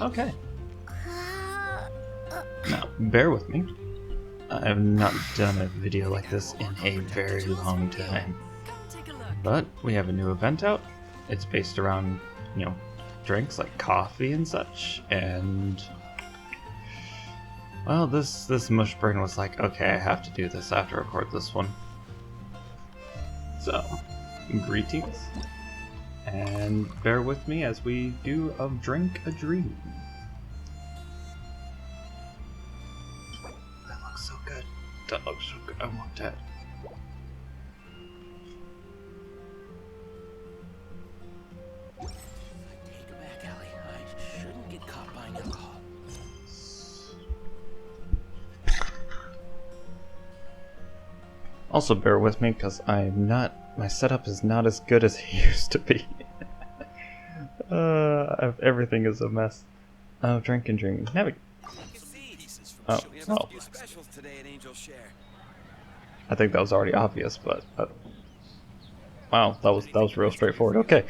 Okay. Now, bear with me. I have not done a video like this in a very long time. But we have a new event out. It's based around, drinks like coffee and such. And, well, this mush brain was like, okay, I have to do this. I have to record this one. So, greetings. And bear with me as we do of Drink a Dream. That looks so good. That looks so good. I want that. Take it back, Allie. I shouldn't get caught buying alcohol. Also bear with me because my setup is not as good as it used to be. Everything is a mess. Oh, Drink and Dream. Oh. I think that was already obvious, but wow, that was real straightforward. Okay.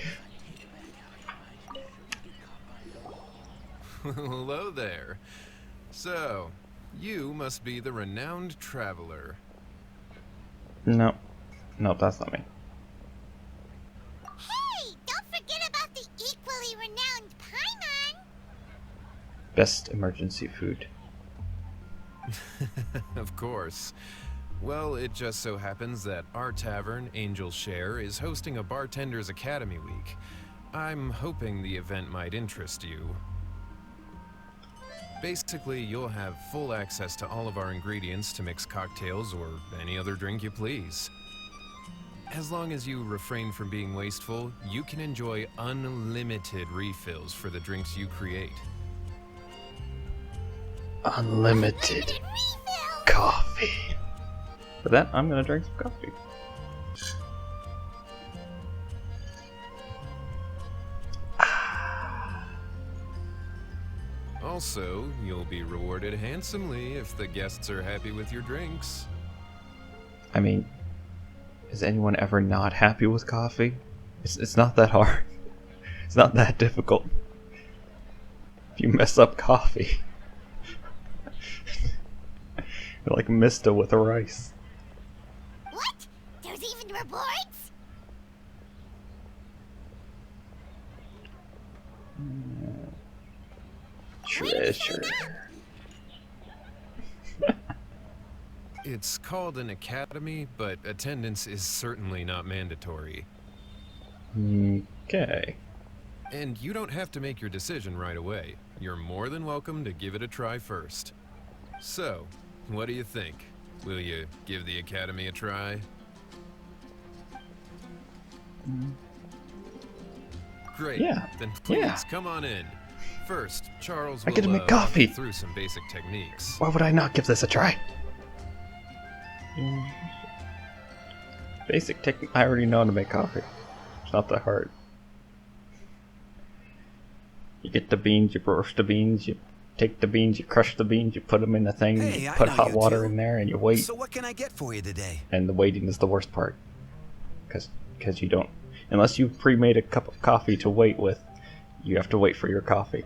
Hello there. So, you must be the renowned traveler. No, that's not me. Hey, don't forget about the equally renowned Paimon. Best emergency food. Of course. Well, it just so happens that our tavern, Angel's Share, is hosting a Bartender's Academy Week. I'm hoping the event might interest you. Basically, you'll have full access to all of our ingredients to mix cocktails or any other drink you please. As long as you refrain from being wasteful, you can enjoy unlimited refills for the drinks you create. Unlimited coffee. For that, I'm gonna drink some coffee. Also, you'll be rewarded handsomely if the guests are happy with your drinks. I mean, is anyone ever not happy with coffee? It's not that hard. It's not that difficult. If you mess up coffee, you're like Mista with rice. What? There's even rewards? Treasure. It's called an academy, but attendance is certainly not mandatory. Okay. And you don't have to make your decision right away. You're more than welcome to give it a try first. So, what do you think? Will you give the academy a try? Great. Yeah. Then please Yeah. come on in. First, Charles I will get to make walk you coffee. through some basic techniques. Why would I not give this a try? Basic technique. I already know how to make coffee. It's not that hard. You get the beans, you roast the beans, you take the beans, you crush the beans, you put them in the thing, Hey, you I put know hot you water two. in there, and you wait. So what can I get for you today? And the waiting is the worst part, because you don't, unless you've pre-made a cup of coffee to wait with, you have to wait for your coffee.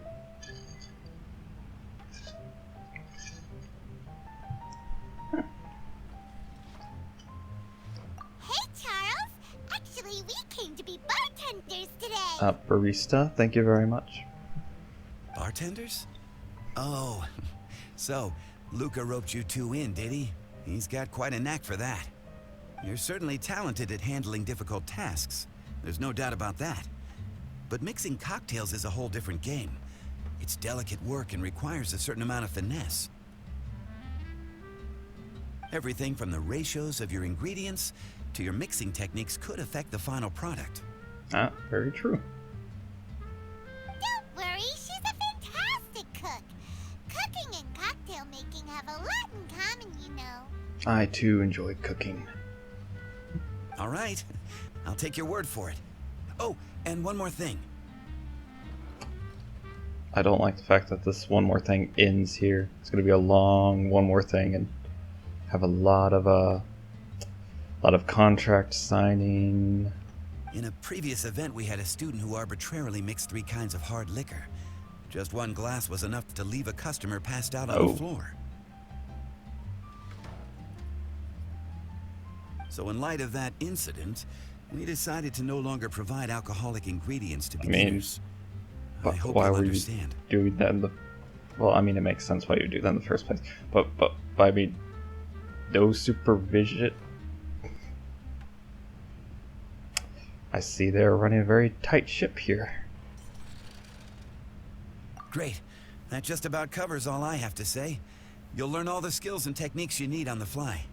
Hey, Charles. Actually, we came to be bartenders today. Barista, thank you very much. Bartenders? Oh, so Luca roped you two in, did he? He's got quite a knack for that. You're certainly talented at handling difficult tasks. There's no doubt about that. But mixing cocktails is a whole different game. It's delicate work and requires a certain amount of finesse. Everything from the ratios of your ingredients to your mixing techniques could affect the final product. Very true. Don't worry, she's a fantastic cook. Cooking and cocktail making have a lot in common, you know. I too enjoy cooking. All right, I'll take your word for it. Oh, and one more thing. I don't like the fact that this one more thing ends here. It's going to be a long one more thing and have a lot of contract signing. In a previous event, we had a student who arbitrarily mixed 3 kinds of hard liquor. Just one glass was enough to leave a customer passed out on Oh. the floor. So in light of that incident, we decided to no longer provide alcoholic ingredients to I mean, beginners. I But hope why you'll were you understand. doing that in the... Well, I mean, it makes sense why you would do that in the first place. But I mean, no supervision... I see they're running a very tight ship here. Great. That just about covers all I have to say. You'll learn all the skills and techniques you need on the fly.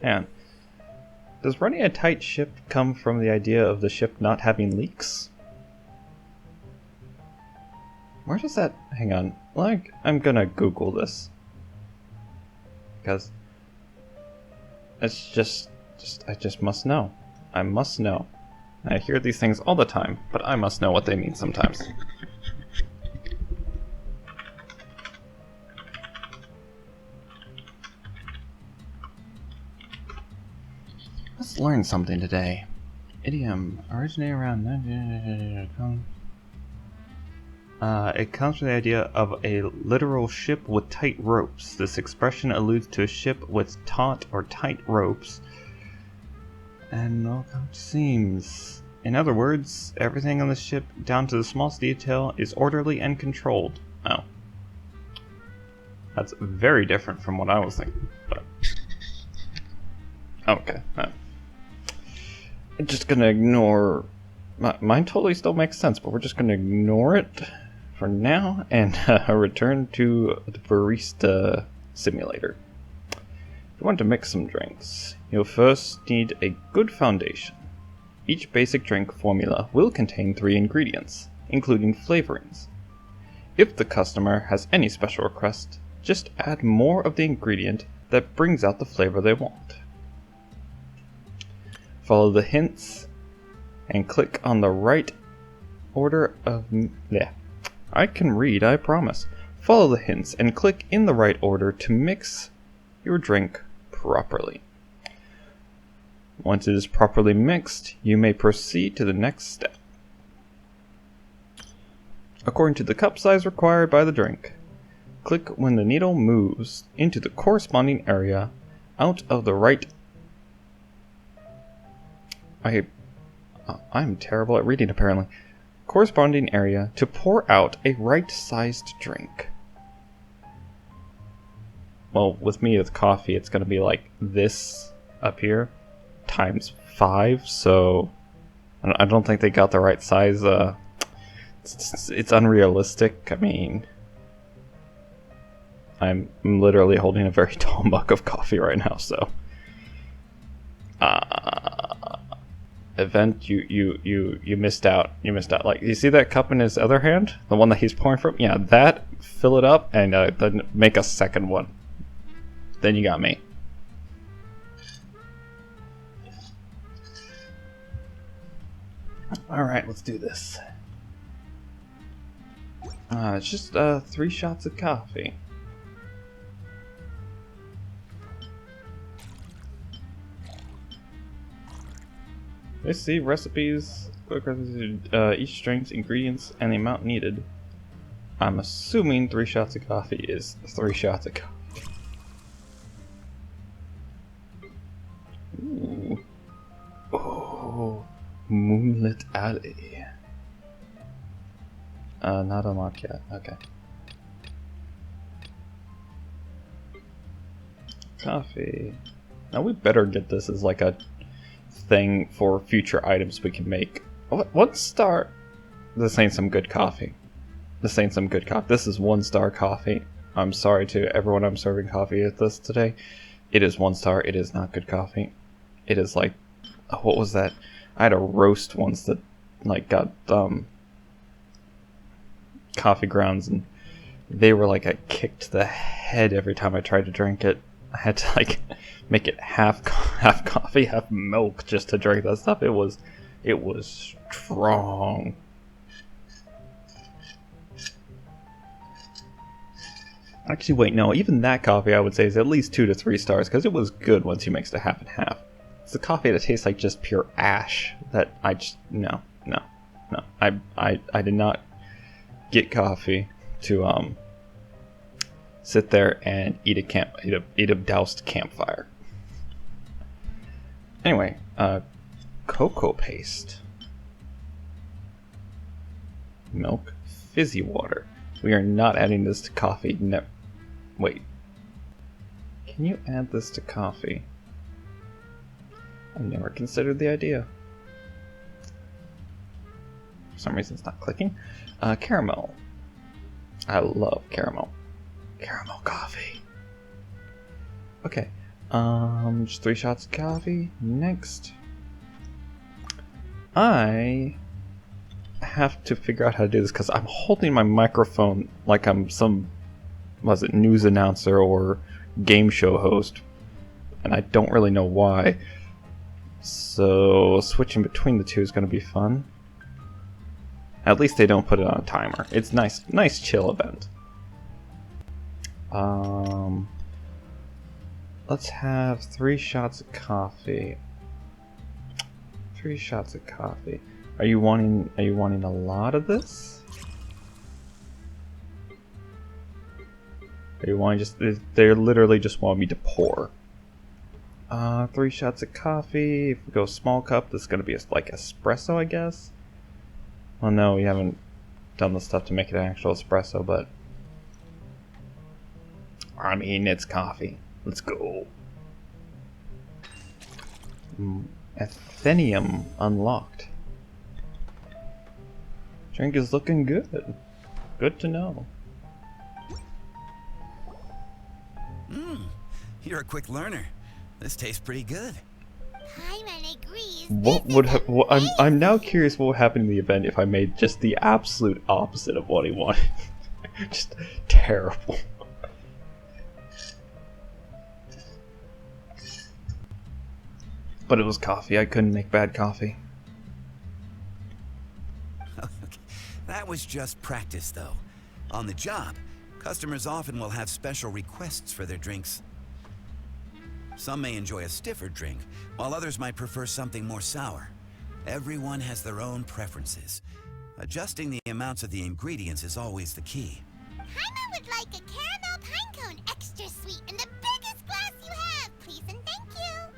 And does running a tight ship come from the idea of the ship not having leaks? Where does that... Hang on. Like, I'm gonna Google this. Because... It's just... I just must know. I must know. I hear these things all the time, but I must know what they mean sometimes. Let's learn something today. Idiom originated around... it comes from the idea of a literal ship with tight ropes. This expression alludes to a ship with taut or tight ropes and no seams. In other words, everything on the ship, down to the smallest detail, is orderly and controlled. Oh. That's very different from what I was thinking. But... Okay. I'm just gonna ignore... Mine totally still makes sense, but we're just gonna ignore it for now and return to the barista simulator. If you want to mix some drinks, you'll first need a good foundation. Each basic drink formula will contain 3 ingredients, including flavorings. If the customer has any special request, just add more of the ingredient that brings out the flavor they want. Follow the hints and click on the right order of... Yeah, I can read, I promise. Follow the hints and click in the right order to mix your drink properly. Once it is properly mixed, you may proceed to the next step. According to the cup size required by the drink, click when the needle moves into the corresponding area out of the right... I'm terrible at reading apparently. Corresponding area to pour out a right-sized drink. Well, with me with coffee, it's going to be like this up here times 5, so I don't think they got the right size. It's unrealistic. I mean, I'm literally holding a very tall mug of coffee right now, so event, you missed out. You missed out. Like, you see that cup in his other hand, the one that he's pouring from? Yeah, that, fill it up and then make a second one. Then you got me. All right, let's do this. It's just 3 shots of coffee. Let's see, recipes, quick recipes, each drink's ingredients and the amount needed. I'm assuming 3 shots of coffee is 3 shots of coffee. Ooh. Oh, Moonlit Alley. Not unlocked yet, okay. Coffee. Now we better get this as like a thing for future items we can make. What star? This ain't some good coffee. This ain't some good coffee. This is 1-star coffee. I'm sorry to everyone I'm serving coffee at this today. It is 1 star. It is not good coffee. It is like, what was that? I had a roast once that like got coffee grounds and they were like a kick to the head every time I tried to drink it. I had to like make it half coffee, half milk just to drink that stuff. It was strong. Actually, wait, no. Even that coffee, I would say, is at least 2 to 3 stars because it was good once you mixed it half and half. It's a coffee that tastes like just pure ash. That I just no. I did not get coffee to sit there and eat a doused campfire. Anyway, cocoa paste, milk, fizzy water. We are not adding this to coffee. No, wait. Can you add this to coffee? I've never considered the idea. For some reason it's not clicking. Caramel. I love caramel. Caramel coffee. Okay. Just 3 shots of coffee. Next. I have to figure out how to do this because I'm holding my microphone like I'm some, was it, news announcer or game show host. And I don't really know why. So switching between the two is going to be fun. At least they don't put it on a timer. It's nice chill event. Let's have 3 shots of coffee. 3 shots of coffee. Are you wanting a lot of this? Are you wanting they literally just want me to pour. 3 shots of coffee. If we go small cup, this is gonna be like espresso, I guess. Well, no, we haven't done the stuff to make it an actual espresso, but I mean, it's coffee. Let's go. Athenium unlocked. Drink is looking good. Good to know. You're a quick learner. This tastes pretty good. Paimon agrees. What would I'm now curious what would happen in the event if I made just the absolute opposite of what he wanted. Just terrible. But it was coffee. I couldn't make bad coffee. That was just practice, though. On the job, customers often will have special requests for their drinks. Some may enjoy a stiffer drink, while others might prefer something more sour. Everyone has their own preferences. Adjusting the amounts of the ingredients is always the key. Paimon would like a caramel pine cone extra sweet in the biggest glass you have, please and thank you.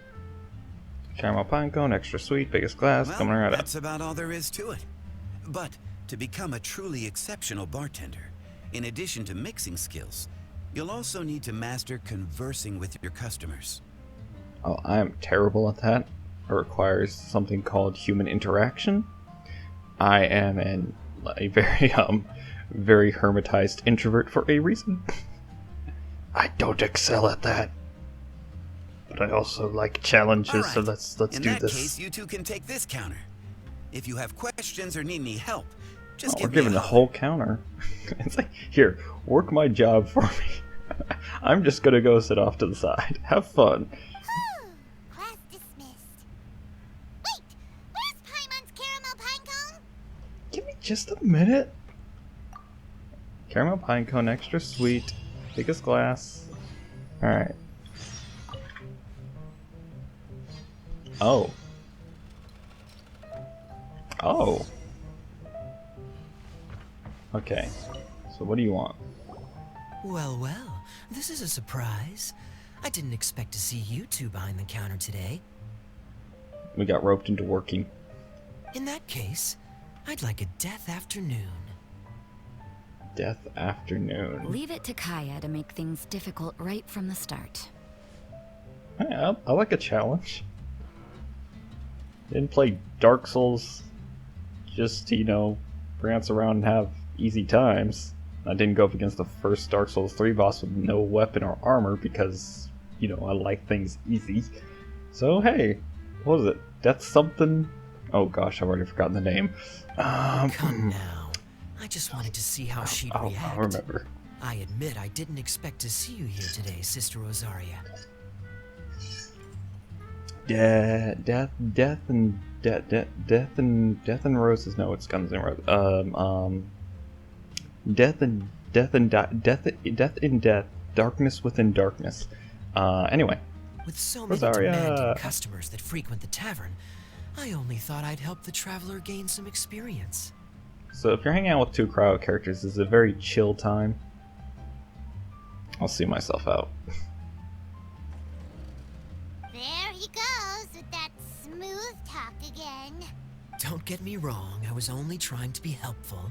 Caramel pine cone, extra sweet, biggest glass, Well, coming right up. that's about all there is to it. But to become a truly exceptional bartender, in addition to mixing skills, you'll also need to master conversing with your customers. Oh, I am terrible at that. It requires something called human interaction. I am a very hermetized introvert for a reason. I don't excel at that. But I also like challenges, so let's do this. In that case, you two can take this counter. If you have questions or need any help, just We're give me giving a the holler. whole counter. It's like, here, work my job for me. I'm just gonna go sit off to the side. Have fun. Class dismissed. Wait, where's Paimon's caramel pine cone? Give me just a minute. Caramel pine cone, extra sweet, biggest glass. Alright. Oh. Oh. Okay. So what do you want? Well, well, this is a surprise. I didn't expect to see you two behind the counter today. We got roped into working. In that case, I'd like a death afternoon. Death afternoon. Leave it to Kaya to make things difficult right from the start. Hey, I like a challenge. Didn't play Dark Souls just, prance around and have easy times. I didn't go up against the first Dark Souls 3 boss with no weapon or armor because, I like things easy. So, hey, what was it? Death something? Oh gosh, I've already forgotten the name. Come now. I just wanted to see how she'd react. I'll remember. I admit I didn't expect to see you here today, Sister Rosaria. Death and Roses. No, it's Guns N' Roses. Death in Death. Darkness within darkness. Anyway, With so many Rosaria. demanding customers that frequent the tavern, I only thought I'd help the traveler gain some experience. So if you're hanging out with two crowd characters, it's a very chill time. I'll see myself out. There he goes with that smooth talk again. Don't get me wrong, I was only trying to be helpful.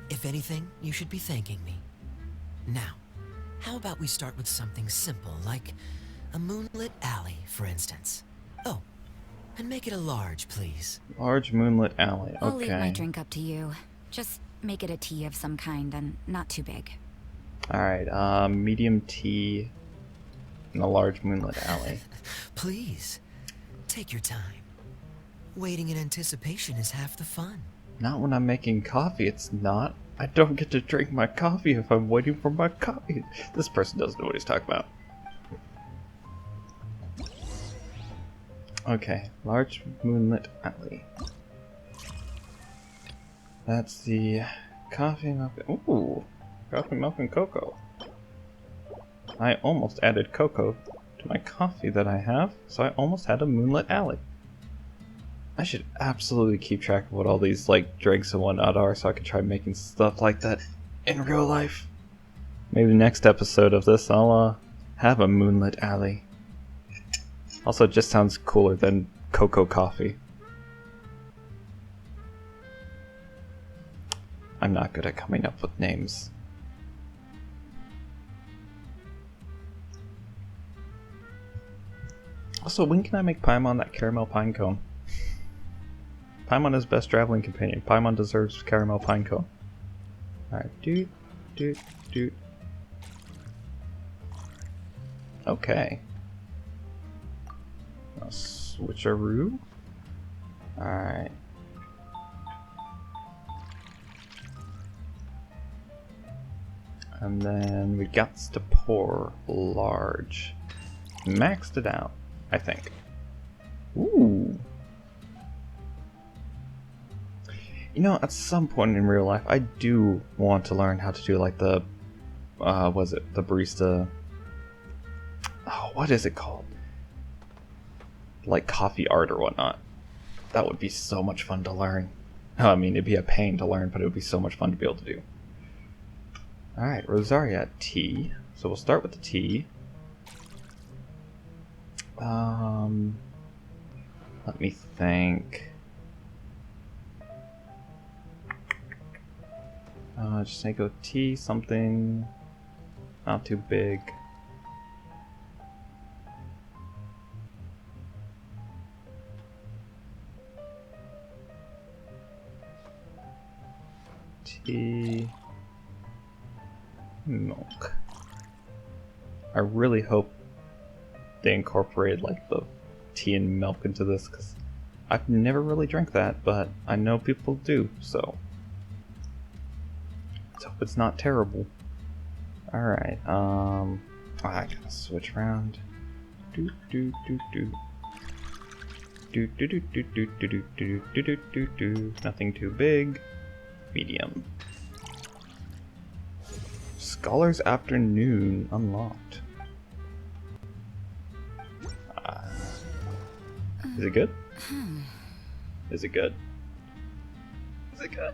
If anything, you should be thanking me. Now, how about we start with something simple, like a moonlit alley, for instance. Oh, and make it a large, please. Large moonlit alley. I'll leave my Okay. drink up to you. Just make it a tea of some kind and not too big. Alright, medium tea in a large moonlit alley. Please, take your time. Waiting in anticipation is half the fun. Not when I'm making coffee, it's not. I don't get to drink my coffee if I'm waiting for my coffee. This person doesn't know what he's talking about. Okay, large moonlit alley. That's the coffee muffin. Ooh, coffee muffin cocoa. I almost added cocoa to my coffee that I have, so I almost had a moonlit alley. I should absolutely keep track of what all these like drinks and whatnot are, so I can try making stuff like that in real life. Maybe next episode of this, I'll have a moonlit alley. Also, it just sounds cooler than cocoa coffee. I'm not good at coming up with names. Also, when can I make Paimon that caramel pine cone? Paimon is best traveling companion. Paimon deserves caramel pine cone. Alright, doot, doot, doot. Okay. Now switcheroo. Alright. And then we got to pour large. Maxed it out, I think. Ooh. You know, at some point in real life, I do want to learn how to do like the, was it the barista? Oh, what is it called? Like coffee art or whatnot. That would be so much fun to learn. I mean, it'd be a pain to learn, but it would be so much fun to be able to do. Alright, Rosaria tea. So we'll start with the tea. Let me think. Just say go tea, something not too big. Tea, milk. I really hope they incorporated like the tea and milk into this, because I've never really drank that, but I know people do, so let's hope it's not terrible. Alright, I gotta switch around. Do do do do. Do do do do do do do do do do do. Nothing too big. Medium. Scholar's Afternoon unlocked. Is it good? Is it good? Is it good?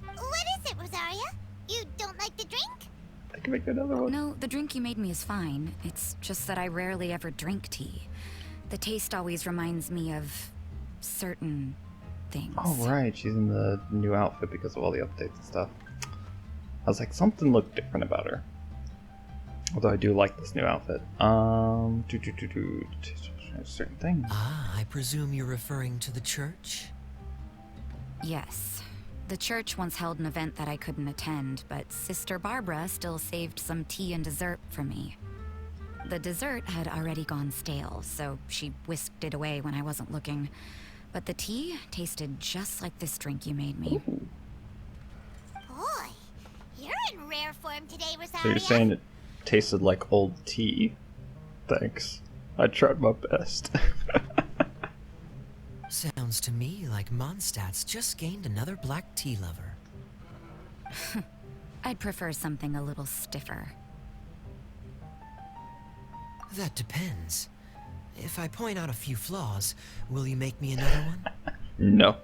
What is it, Rosaria? You don't like the drink? I can make another one. No, the drink you made me is fine. It's just that I rarely ever drink tea. The taste always reminds me of certain things. Oh right, she's in the new outfit because of all the updates and stuff. I was like, something looked different about her. Although I do like this new outfit. Certain things. Ah, I presume you're referring to the church? Yes. The church once held an event that I couldn't attend, but Sister Barbara still saved some tea and dessert for me. The dessert had already gone stale, so she whisked it away when I wasn't looking. But the tea tasted just like this drink you made me. Boy, you're in rare form today, Rosaria. So you're saying it tasted like old tea? Thanks. I tried my best. Sounds to me like Mondstadt's just gained another black tea lover. I'd prefer something a little stiffer. That depends. If I point out a few flaws, will you make me another one? No.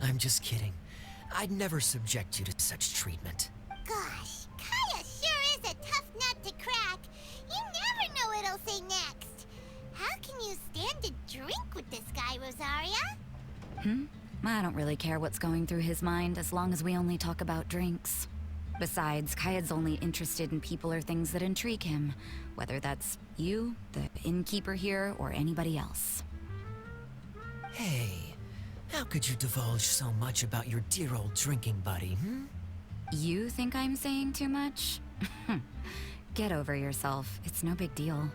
I'm just kidding. I'd never subject you to such treatment. Gosh, Kaya sure is a tough nut to crack. You never know what he'll say next. How can you stand to drink with this guy, Rosaria? I don't really care what's going through his mind as long as we only talk about drinks. Besides, Kayad's only interested in people or things that intrigue him, whether that's you, the innkeeper here, or anybody else. Hey, how could you divulge so much about your dear old drinking buddy, You think I'm saying too much? Get over yourself. It's no big deal.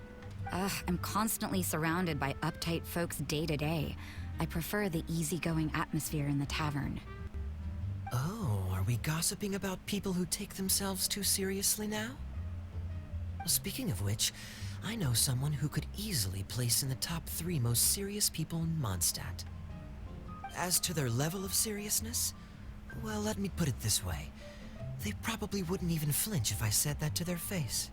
I'm constantly surrounded by uptight folks day to day. I prefer the easygoing atmosphere in the tavern. Oh, are we gossiping about people who take themselves too seriously now? Speaking of which, I know someone who could easily place in the top 3 most serious people in Mondstadt. As to their level of seriousness, well, let me put it this way. They probably wouldn't even flinch if I said that to their face.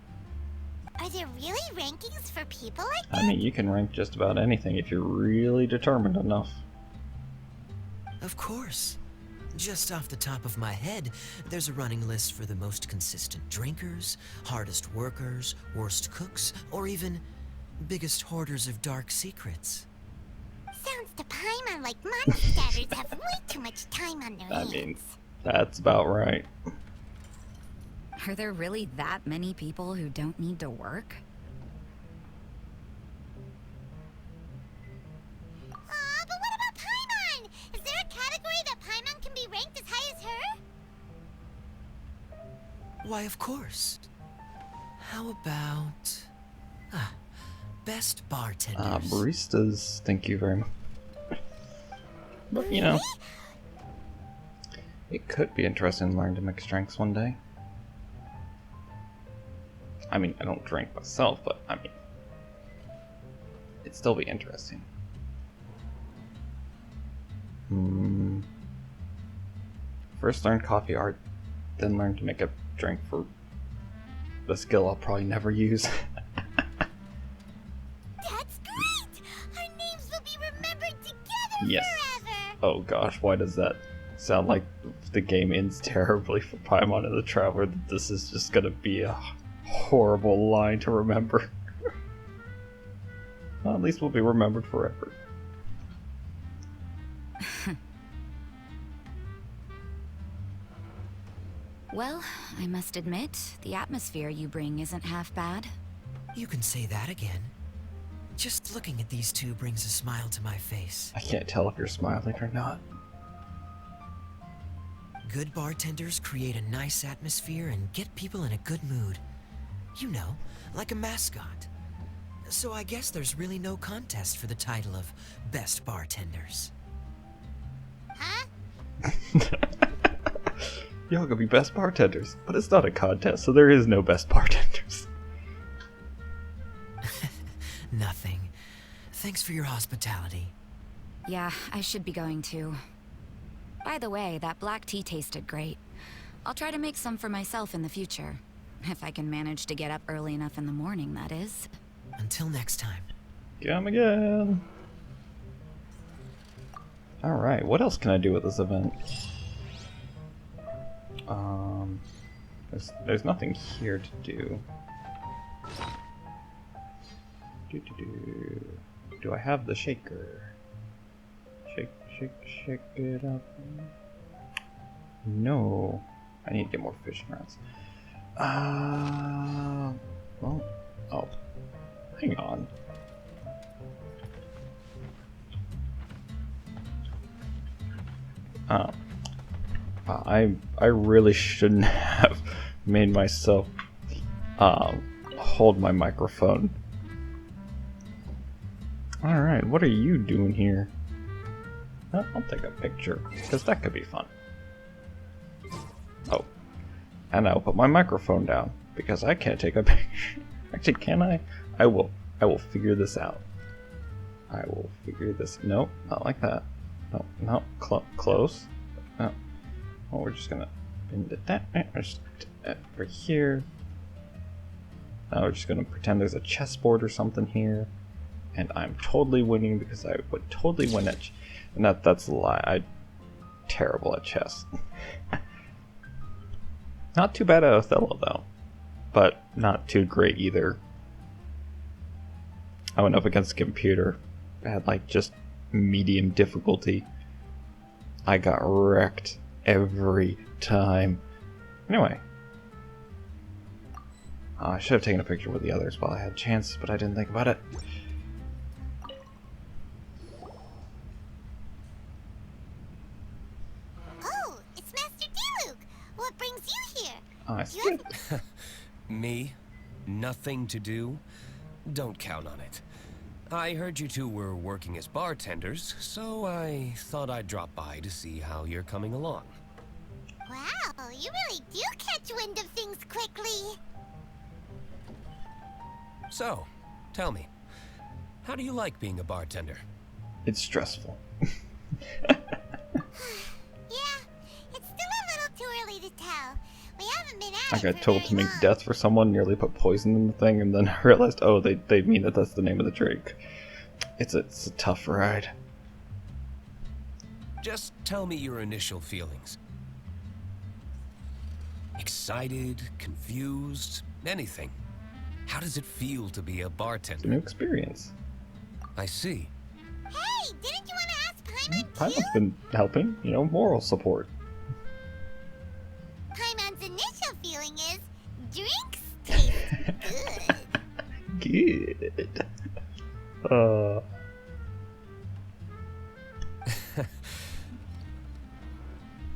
Are there really rankings for people like that? I mean, you can rank just about anything if you're really determined enough. Of course. Just off the top of my head, there's a running list for the most consistent drinkers, hardest workers, worst cooks, or even biggest hoarders of dark secrets. Sounds to Paimon like Mondstadters have way too much time on their I hands. mean, that's about right. Are there really that many people who don't need to work? Aw, but what about Paimon? Is there a category that Paimon can be ranked as high as her? Why, of course. How about... best bartenders. Baristas, thank you very much. But, you know, it could be interesting to learn to mix drinks one day. I mean, I don't drink myself, but I mean, it'd still be interesting. First learn coffee art, then learn to make a drink for the skill I'll probably never use. That's great! Our names will be remembered together Yes. forever! Oh gosh, why does that sound like the game ends terribly for Paimon and the Traveler? That this is just gonna be a horrible line to remember. Well, at least we'll be remembered forever. Well, I must admit, the atmosphere you bring isn't half bad. You can say that again. Just looking at these two brings a smile to my face. I can't tell if you're smiling or not. Good bartenders create a nice atmosphere and get people in a good mood. You know, like a mascot. So I guess there's really no contest for the title of Best Bartenders. Huh? Y'all gonna be best bartenders, but it's not a contest, so there is no best bartenders. Nothing. Thanks for your hospitality. Yeah, I should be going too. By the way, that black tea tasted great. I'll try to make some for myself in the future. If I can manage to get up early enough in the morning, that is. Until next time. Come again. Alright, what else can I do with this event? There's nothing here to do. Do I have the shaker? Shake it up. No. I need to get more fishing rods. Well, oh. Hang on. I really shouldn't have made myself hold my microphone. Alright, what are you doing here? I'll take a picture, because that could be fun. Oh, and I'll put my microphone down, because I can't take a picture. Actually, can I? I will figure this out. I will figure this. Nope, not like that. No, close. No. Well, we're just gonna bend it that. Just over here. Now we're just gonna pretend there's a chessboard or something here, and I'm totally winning because I would totally win at. And that's a lie. I'm terrible at chess. Not too bad at Othello though, but not too great either. I went up against a computer. I had like just medium difficulty. I got wrecked every time. Anyway. I should have taken a picture with the others while I had a chance, but I didn't think about it. Oh, it's Master Diluc. What brings you here? I see. Me? Nothing to do? Don't count on it. I heard you two were working as bartenders, so I thought I'd drop by to see how you're coming along. Wow, you really do catch wind of things quickly. So, tell me, how do you like being a bartender? It's stressful. Yeah, it's still a little too early to tell. We haven't been at I it got for told very to make long. death for someone, nearly put poison in the thing, and then I realized, oh, they mean that that's the name of the drink. It's a tough ride. Just tell me your initial feelings. Excited, confused, anything. How does it feel to be a It's a bartender? new experience. I see. Hey, didn't you want to ask Paimon too? Paimon's been helping, you know, moral support. Paimon's initial feeling is drinks taste good. Good.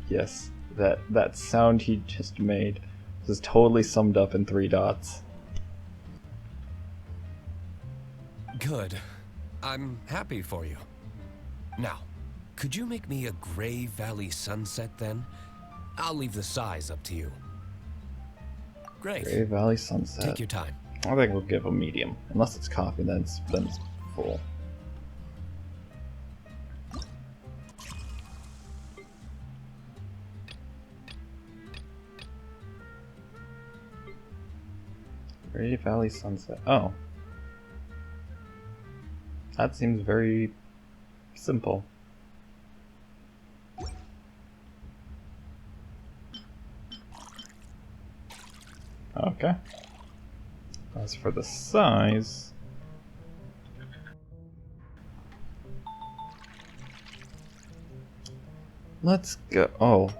Yes, that sound he just made was totally summed up in 3 dots. Good. I'm happy for you. Now, could you make me a Gray Valley sunset then? I'll leave the size up to you. Great. Gray Valley Sunset. Take your time. I think we'll give a medium. Unless it's coffee, then it's full. Gray Valley Sunset. Oh. That seems very simple. Okay. As for the size, let's go. Oh.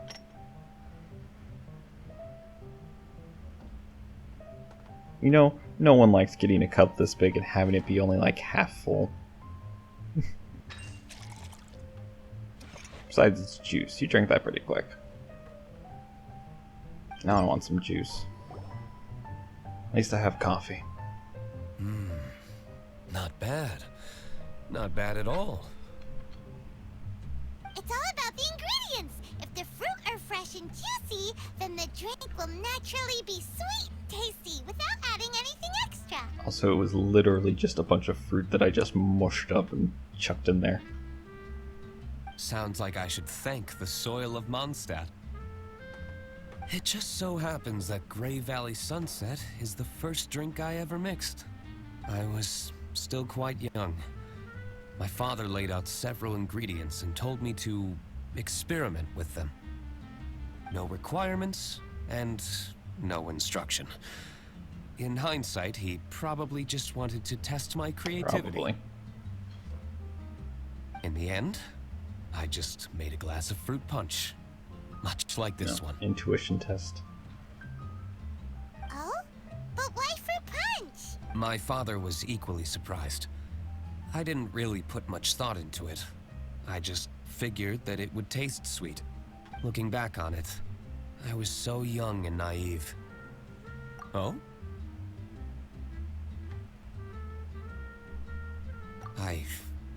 You know, no one likes getting a cup this big and having it be only like half full. Besides, it's juice. You drink that pretty quick. Now I want some juice. At least I have coffee. Not bad. Not bad at all. It's all about the ingredients. If the fruit are fresh and juicy, then the drink will naturally be sweet and tasty without adding anything extra. Also, it was literally just a bunch of fruit that I just mushed up and chucked in there. Sounds like I should thank the soil of Mondstadt. It just so happens that Gray Valley Sunset is the first drink I ever mixed. I was still quite young. My father laid out several ingredients and told me to experiment with them. No requirements and no instruction. In hindsight, he probably just wanted to test my creativity. Probably. In the end, I just made a glass of fruit punch. Much like this one. Intuition test. Oh? But why fruit punch? My father was equally surprised. I didn't really put much thought into it. I just figured that it would taste sweet. Looking back on it, I was so young and naive. Oh? I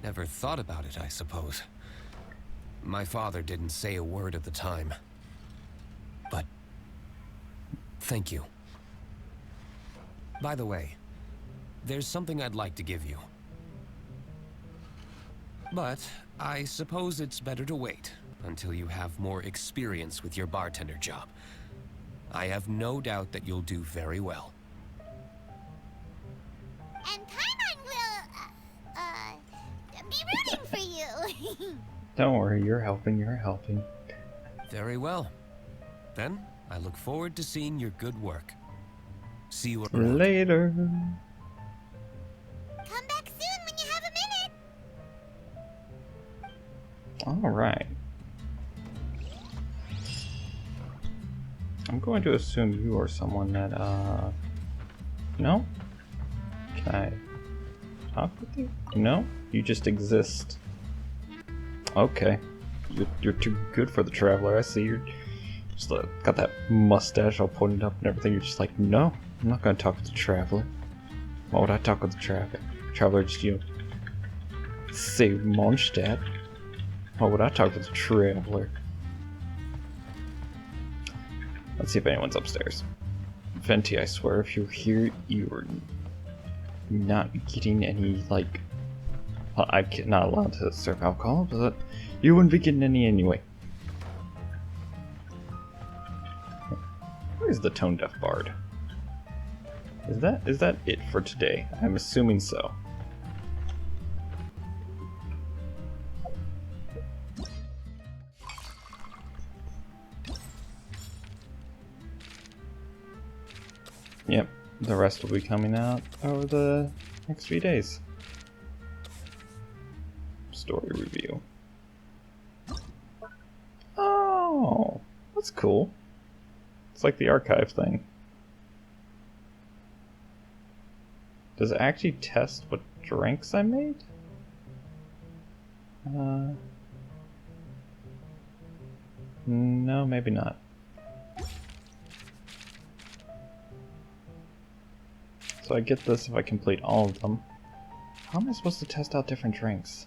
never thought about it, I suppose. My father didn't say a word at the time. But thank you. By the way, there's something I'd like to give you. But I suppose it's better to wait until you have more experience with your bartender job. I have no doubt that you'll do very well. Don't worry, you're helping, you're helping. Very well. Then, I look forward to seeing your good work. See you around. Later. Come back soon when you have a minute. Alright. I'm going to assume you are someone that, no? Can I talk with you? No? You just exist. Okay. You're too good for the Traveler. I see you're just got that mustache all pointed up and everything. You're just like, no, I'm not going to talk with the Traveler. Why would I talk with the Traveler? Traveler just, you know, saved Mondstadt. Why would I talk with the Traveler? Let's see if anyone's upstairs. Venti, I swear, if you're here, you're not getting any, like... Well, I'm not allowed to serve alcohol, but you wouldn't be getting any anyway. Where's the Tone Deaf Bard? Is that it for today? I'm assuming so. Yep, the rest will be coming out over the next few days. Story review. Oh, that's cool. It's like the archive thing. Does it actually test what drinks I made? No, maybe not. So I get this if I complete all of them. How am I supposed to test out different drinks?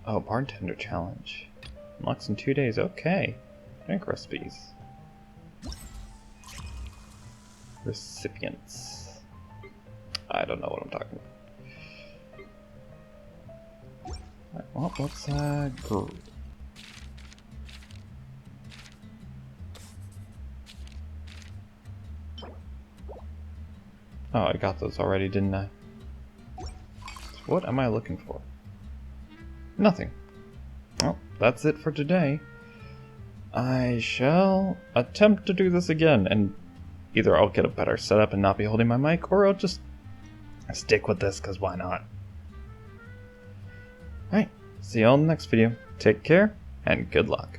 Oh, bartender challenge. Unlocks in 2 days. Okay. Drink recipes. Recipients. I don't know what I'm talking about. Right, well, let's go. Oh, I got those already, didn't I? What am I looking for? Nothing. Well, that's it for today. I shall attempt to do this again, and either I'll get a better setup and not be holding my mic, or I'll just stick with this, because why not? Alright, see you all in the next video. Take care, and good luck.